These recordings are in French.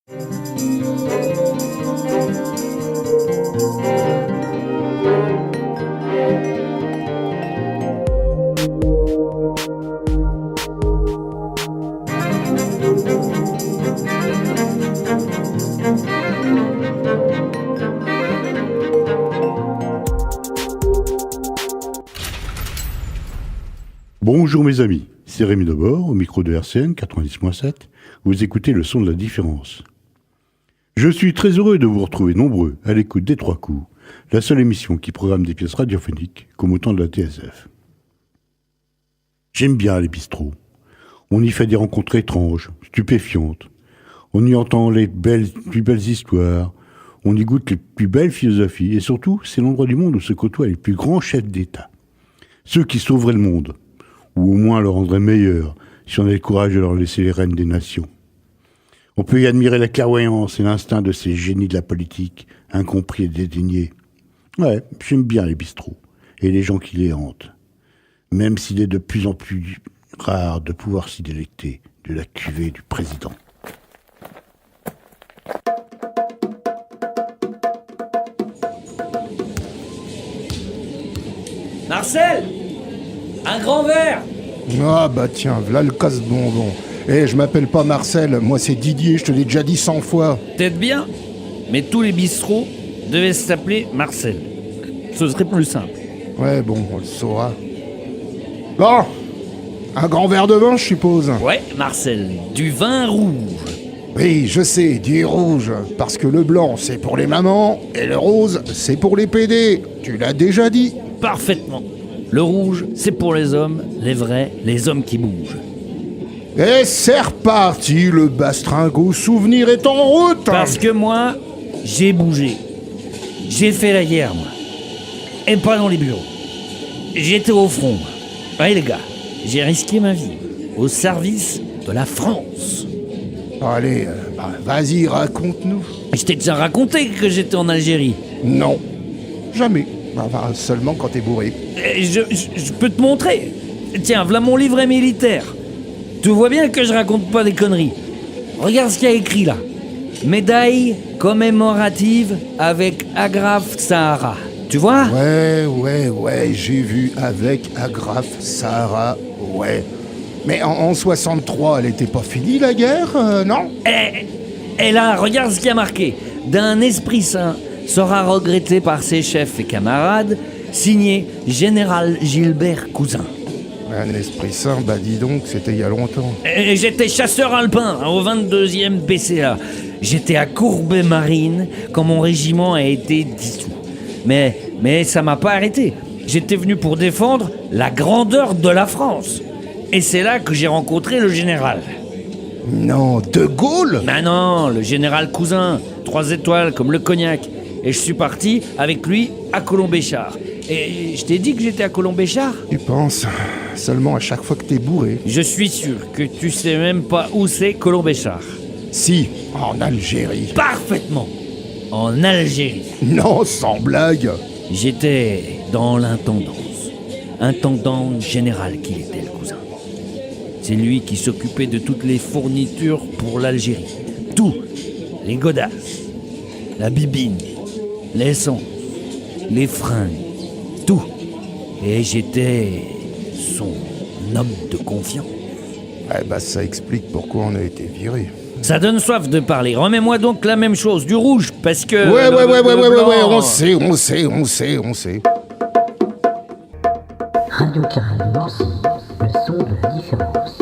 Bonjour mes amis, c'est Rémi Debord, au micro de RCN 90.7. Vous écoutez le son de la différence. Je suis très heureux de vous retrouver nombreux à l'écoute des Trois Coups, la seule émission qui programme des pièces radiophoniques comme au temps de la TSF. J'aime bien les bistrots. On y fait des rencontres étranges, stupéfiantes. On y entend les plus belles histoires. On y goûte les plus belles philosophies. Et surtout, c'est l'endroit du monde où se côtoient les plus grands chefs d'État. Ceux qui sauveraient le monde, ou au moins le rendraient meilleur, si on avait le courage de leur laisser les rênes des nations. On peut y admirer la clairvoyance et l'instinct de ces génies de la politique, incompris et dédaignés. Ouais, j'aime bien les bistrots, et les gens qui les hantent. Même s'il est de plus en plus rare de pouvoir s'y délecter de la cuvée du président. Marcel, un grand verre. Ah bah tiens, v'là le casse-bonbon. Je m'appelle pas Marcel, moi c'est Didier, je te l'ai déjà dit 100 fois. Peut-être bien, mais tous les bistrots devaient s'appeler Marcel. Ce serait plus simple. Ouais bon, on le saura. Bon, un grand verre de vin je suppose. Ouais, Marcel, du vin rouge. Oui, je sais, du rouge, parce que le blanc c'est pour les mamans, et le rose c'est pour les PD, tu l'as déjà dit. Parfaitement. Le rouge, c'est pour les hommes, les vrais, les hommes qui bougent. Et c'est reparti, le bastringo souvenir est en route. Parce que moi, j'ai bougé. J'ai fait la guerre, moi. Et pas dans les bureaux. J'étais au front, moi. Ouais, les gars, j'ai risqué ma vie au service de la France. Allez, vas-y, raconte-nous. Je t'ai déjà raconté que j'étais en Algérie. Non, jamais. Seulement quand t'es bourré. Je peux te montrer. Tiens, voilà mon livret militaire. Tu vois bien que je raconte pas des conneries. Regarde ce qu'il y a écrit là. Médaille commémorative avec agrafe Sahara. Tu vois ? Ouais, j'ai vu avec agrafe Sahara, ouais. Mais en 63, elle était pas finie la guerre, non ? Et là, regarde ce qu'il y a marqué. D'un esprit saint sera regretté par ses chefs et camarades, signé Général Gilbert Cousin. Un esprit saint, bah dis donc, c'était il y a longtemps. Et j'étais chasseur alpin au 22e PCA. J'étais à Courbet-Marine quand mon régiment a été dissous. Mais ça m'a pas arrêté. J'étais venu pour défendre la grandeur de la France. Et c'est là que j'ai rencontré le général. Non, De Gaulle ? Ben non, le général Cousin, 3 étoiles comme le cognac. Et je suis parti avec lui à Colombéchard. Et je t'ai dit que j'étais à Colombéchard ? Tu penses seulement à chaque fois que t'es bourré. Je suis sûr que tu sais même pas où c'est Colombéchard. Si, en Algérie. Parfaitement. En Algérie. Non, sans blague. J'étais dans l'intendance. Intendant général qu'il était, le cousin. C'est lui qui s'occupait de toutes les fournitures pour l'Algérie. Tout. Les godasses, la bibine, l'essence, les fringues, tout. Et j'étais son homme de confiance. Ça explique pourquoi on a été viré. Ça donne soif de parler. Remets-moi donc la même chose, du rouge, parce que... Ouais, on sait. Radio Carré Nancy, le son de la différence.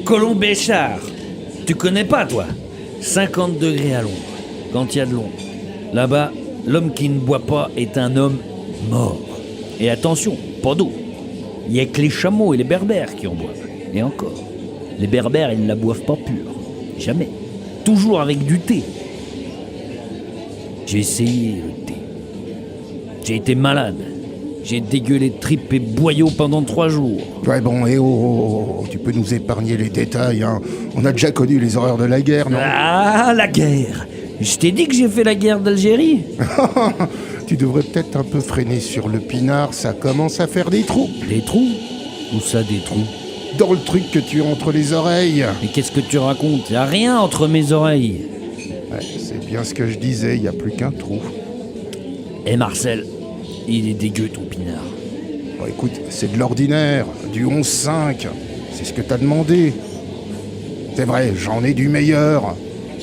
Colombéchard, tu connais pas, toi ? 50 degrés à l'ombre, quand il y a de l'ombre. Là-bas, l'homme qui ne boit pas est un homme mort. Et attention, pas d'eau. Il n'y a que les chameaux et les berbères qui en boivent. Et encore, les berbères, ils ne la boivent pas pure. Jamais. Toujours avec du thé. J'ai essayé le thé. J'ai été malade. J'ai dégueulé tripes et boyaux pendant 3 jours. Ouais bon, tu peux nous épargner les détails, hein. On a déjà connu les horreurs de la guerre, non ? Ah, la guerre ! Je t'ai dit que j'ai fait la guerre d'Algérie. Tu devrais peut-être un peu freiner sur le pinard, ça commence à faire des trous. Des trous ? Où ça, des trous ? dans le truc que tu as entre les oreilles. Mais qu'est-ce que tu racontes? Y a rien entre mes oreilles. Ouais, c'est bien ce que je disais, il n'y a plus qu'un trou. Et Marcel, il est dégueu ton pinard. Bon, écoute, c'est de l'ordinaire, du 11-5. C'est ce que t'as demandé. C'est vrai, j'en ai du meilleur.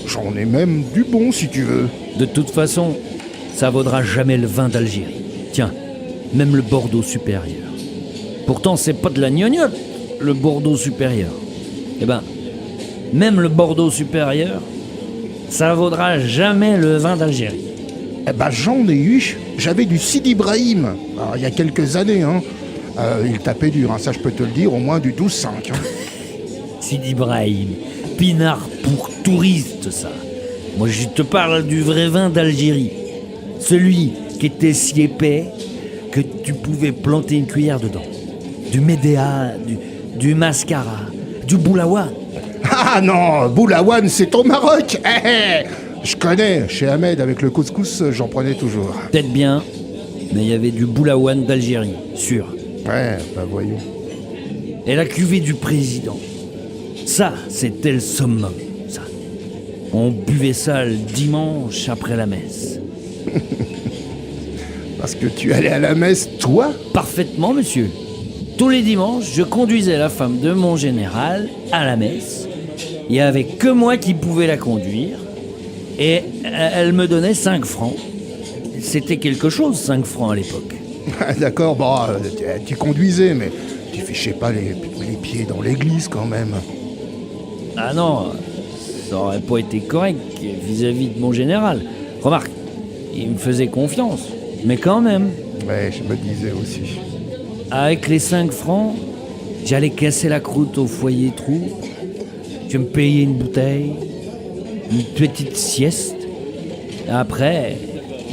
J'en ai même du bon, si tu veux. De toute façon, ça vaudra jamais le vin d'Algérie. Tiens, même le Bordeaux supérieur. Pourtant, c'est pas de la gnognotte, le Bordeaux supérieur. Eh ben, même le Bordeaux supérieur, ça vaudra jamais le vin d'Algérie. Eh ben, j'en ai eu. J'avais du Sidi Ibrahim, il y a quelques années. Hein. Il tapait dur, hein, ça je peux te le dire, au moins du 12-5. Hein. Sidi Ibrahim, pinard pour touristes, ça. Moi, je te parle du vrai vin d'Algérie. Celui qui était si épais que tu pouvais planter une cuillère dedans. Du Médéa, du Mascara, du Boulawa. Ah non, Boulawan, c'est au Maroc. Je connais, chez Ahmed, avec le couscous, j'en prenais toujours. Peut-être bien, mais il y avait du Boulawan d'Algérie, sûr. Ouais, bah voyons. Et la cuvée du président. Ça, c'était le summum, ça. On buvait ça le dimanche après la messe. Parce que tu allais à la messe, toi? Parfaitement, monsieur. Tous les dimanches, je conduisais la femme de mon général à la messe. Il n'y avait que moi qui pouvais la conduire. Et elle me donnait 5 francs. C'était quelque chose, 5 francs à l'époque. D'accord, bon, tu conduisais, mais tu fichais pas les pieds dans l'église quand même. Ah non, ça aurait pas été correct vis-à-vis de mon général. Remarque, il me faisait confiance. Mais quand même, Ouais, je me disais aussi. avec les 5 francs, j'allais casser la croûte au foyer trou. Je me payais une bouteille, une petite sieste. Après,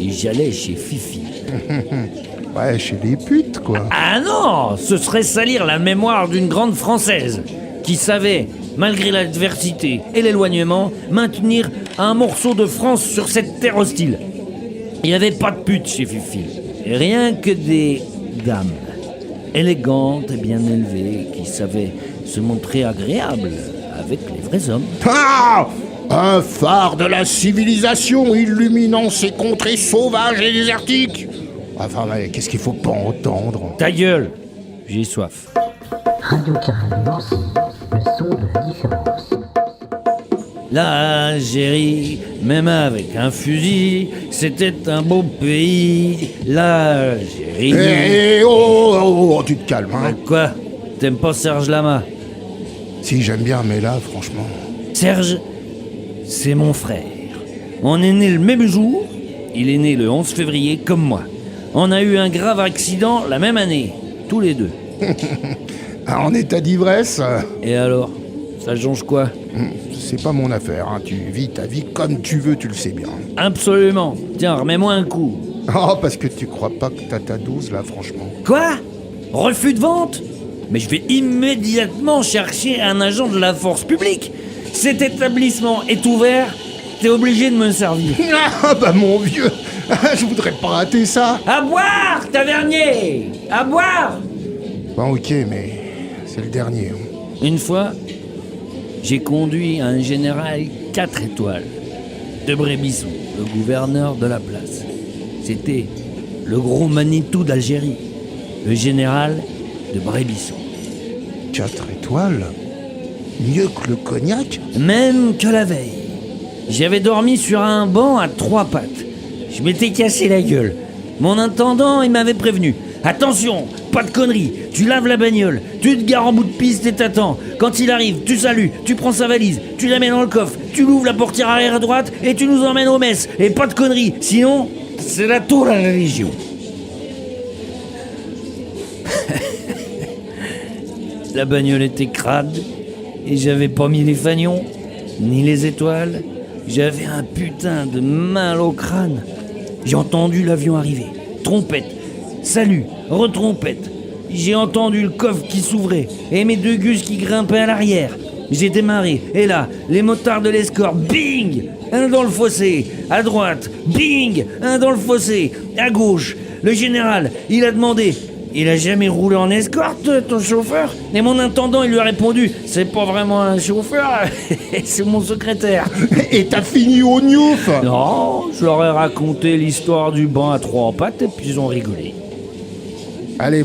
j'allais chez Fifi. Ouais, chez les putes, quoi. Ah non, ce serait salir la mémoire d'une grande Française qui savait, malgré l'adversité et l'éloignement, maintenir un morceau de France sur cette terre hostile. Il n'y avait pas de pute chez Fifi, et rien que des dames, élégantes et bien élevées, qui savaient se montrer agréables avec les vrais hommes. Ah! Un phare de la civilisation illuminant ces contrées sauvages et désertiques. Enfin, mais qu'est-ce qu'il faut pas entendre? Ta gueule, j'ai soif. Radio Caral Nancy, le son de la différence. L'Algérie, même avec un fusil, c'était un beau pays. L'Algérie... Oh, tu te calmes, hein? Quoi? T'aimes pas Serge Lama? Si, j'aime bien, mais là, franchement... Serge, c'est mon frère. On est né le même jour. Il est né le 11 février, comme moi. On a eu un grave accident la même année, tous les deux. En état d'ivresse, Et alors? Ça change quoi? c'est pas mon affaire, hein. Tu vis ta vie comme tu veux, tu le sais bien. Absolument. Tiens, remets-moi un coup. Oh, parce que tu crois pas que t'as ta dose, là, franchement. Quoi? Refus de vente? Mais je vais immédiatement chercher un agent de la force publique. Cet établissement est ouvert, t'es obligé de me servir. Ah, bah, mon vieux, je voudrais pas rater ça. À boire, tavernier! À boire! Bon, ok, mais c'est le dernier. Hein. Une fois, j'ai conduit un général 4 étoiles de Brébisson, le gouverneur de la place. C'était le gros Manitou d'Algérie, le général de Brébisson. 4 étoiles? Mieux que le cognac? Même que la veille. J'avais dormi sur un banc à 3 pattes. Je m'étais cassé la gueule. Mon intendant, il m'avait prévenu. Attention, pas de conneries. Tu laves la bagnole, tu te gares en bout de piste et t'attends. Quand il arrive, tu salues, tu prends sa valise, tu la mets dans le coffre, tu l'ouvres la portière arrière à droite et tu nous emmènes aux messes. Et pas de conneries, sinon, c'est la tour à la Légion. La bagnole était crade et j'avais pas mis les fanions, ni les étoiles. J'avais un putain de mal au crâne. J'ai entendu l'avion arriver. Trompette, salut, retrompette. J'ai entendu le coffre qui s'ouvrait et mes 2 gus qui grimpaient à l'arrière. J'ai démarré et là, les motards de l'escorte, bing! Un dans le fossé, à droite, bing! Un dans le fossé, à gauche. Le général, il a demandé: Il a jamais roulé en escorte, ton chauffeur? Et mon intendant, il lui a répondu, c'est pas vraiment un chauffeur, c'est mon secrétaire. Et t'as fini au gnouf? Non, je leur ai raconté l'histoire du banc à 3 pattes et puis ils ont rigolé. Allez,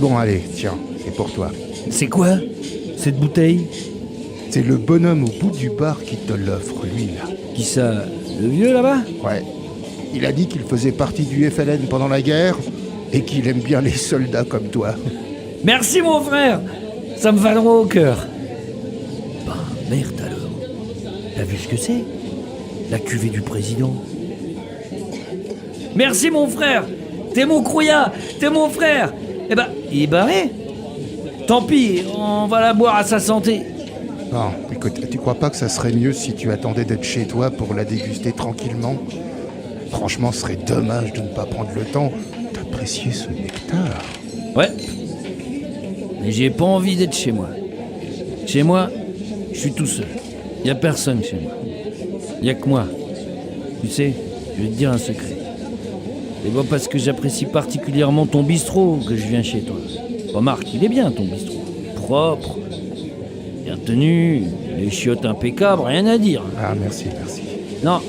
tiens, c'est pour toi. C'est quoi, cette bouteille? C'est le bonhomme au bout du bar qui te l'offre, lui, là. Qui ça? Le vieux, là-bas? Ouais. Il a dit qu'il faisait partie du FLN pendant la guerre et qu'il aime bien les soldats comme toi. Merci, mon frère. Ça me va droit au cœur. Ben, merde, alors. T'as vu ce que c'est? La cuvée du président. Merci, mon frère. T'es mon crouillard. T'es mon frère. Eh ben, il est barré. Tant pis, on va la boire à sa santé. Non, écoute, tu crois pas que ça serait mieux si tu attendais d'être chez toi pour la déguster tranquillement? Franchement, ce serait dommage de ne pas prendre le temps d'apprécier ce nectar. Ouais. Mais j'ai pas envie d'être chez moi. Chez moi, je suis tout seul. Y a personne chez moi. Y a que moi. Tu sais, je vais te dire un secret. C'est pas parce que j'apprécie particulièrement ton bistrot que je viens chez toi. Remarque, il est bien ton bistrot. Propre, bien tenu, les chiottes impeccables, rien à dire. Ah, merci. Non,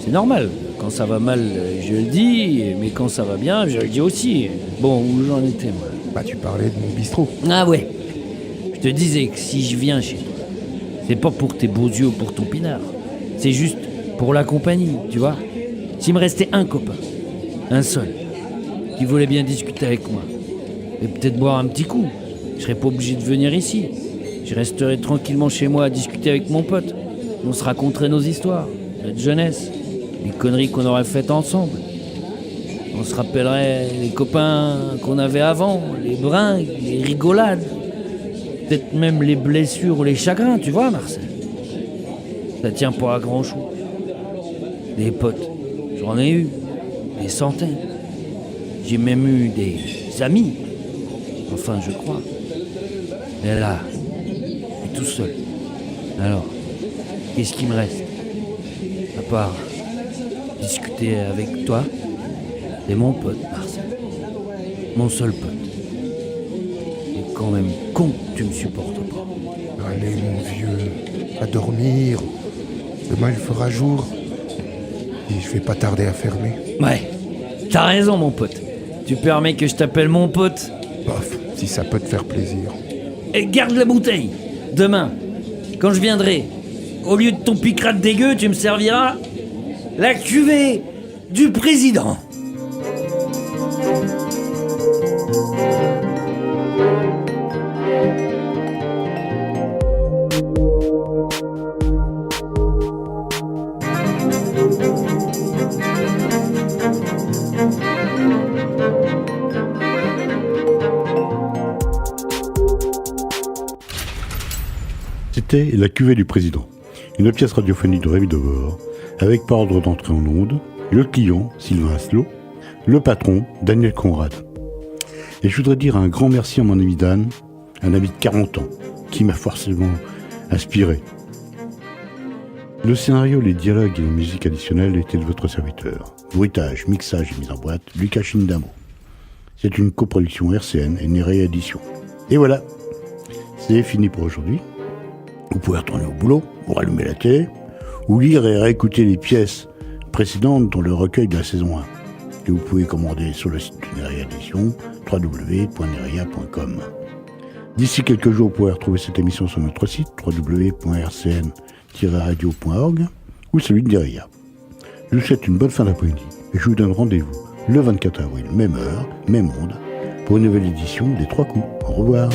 c'est normal. Quand ça va mal, je le dis, mais quand ça va bien, je le dis aussi. Bon, où j'en étais, moi? Bah, tu parlais de mon bistrot. Ah ouais. Je te disais que si je viens chez toi, c'est pas pour tes beaux yeux ou pour ton pinard. C'est juste pour la compagnie, tu vois. S'il me restait un copain, un seul, qui voulait bien discuter avec moi, et peut-être boire un petit coup, je serais pas obligé de venir ici. Je resterais tranquillement chez moi à discuter avec mon pote. On se raconterait nos histoires, notre jeunesse, les conneries qu'on aurait faites ensemble. On se rappellerait les copains qu'on avait avant, les bringues, les rigolades. Peut-être même les blessures ou les chagrins, tu vois, Marcel. Ça tient pas à grand chose. Des potes, j'en ai eu, des centaines. J'ai même eu des amis. Enfin, je crois. Et là, je suis tout seul. Alors, qu'est-ce qui me reste? À part discuter avec toi, t'es mon pote, Marcel. Mon seul pote. Et quand même con que tu me supportes pas. Allez, mon vieux, à dormir. Demain, il fera jour. Et je vais pas tarder à fermer. Ouais, t'as raison, mon pote. Tu permets que je t'appelle mon pote? Bof, si ça peut te faire plaisir. Et garde la bouteille. Demain, quand je viendrai, au lieu de ton picrate dégueu, tu me serviras la cuvée du président. C'était La cuvée du président, une pièce radiophonique de Rémi Devor, avec par ordre d'entrée en onde, le client, Sylvain Asselot, le patron, Daniel Conrad. Et je voudrais dire un grand merci à mon ami Dan, un ami de 40 ans, qui m'a forcément inspiré. Le scénario, les dialogues et les musiques additionnelles étaient de votre serviteur. Bruitage, mixage et mise en boîte, Lucas Chindamo. C'est une coproduction RCN et une réédition. Et voilà, c'est fini pour aujourd'hui. Vous pouvez retourner au boulot, ou rallumer la télé, ou lire et réécouter les pièces précédentes dans le recueil de la saison 1, que vous pouvez commander sur le site de Nerea Édition, www.nerea.com. D'ici quelques jours, vous pourrez retrouver cette émission sur notre site, www.rcn-radio.org, ou celui de Nerea. Je vous souhaite une bonne fin d'après-midi, et je vous donne rendez-vous le 24 avril, même heure, même onde, pour une nouvelle édition des 3 coups. Au revoir.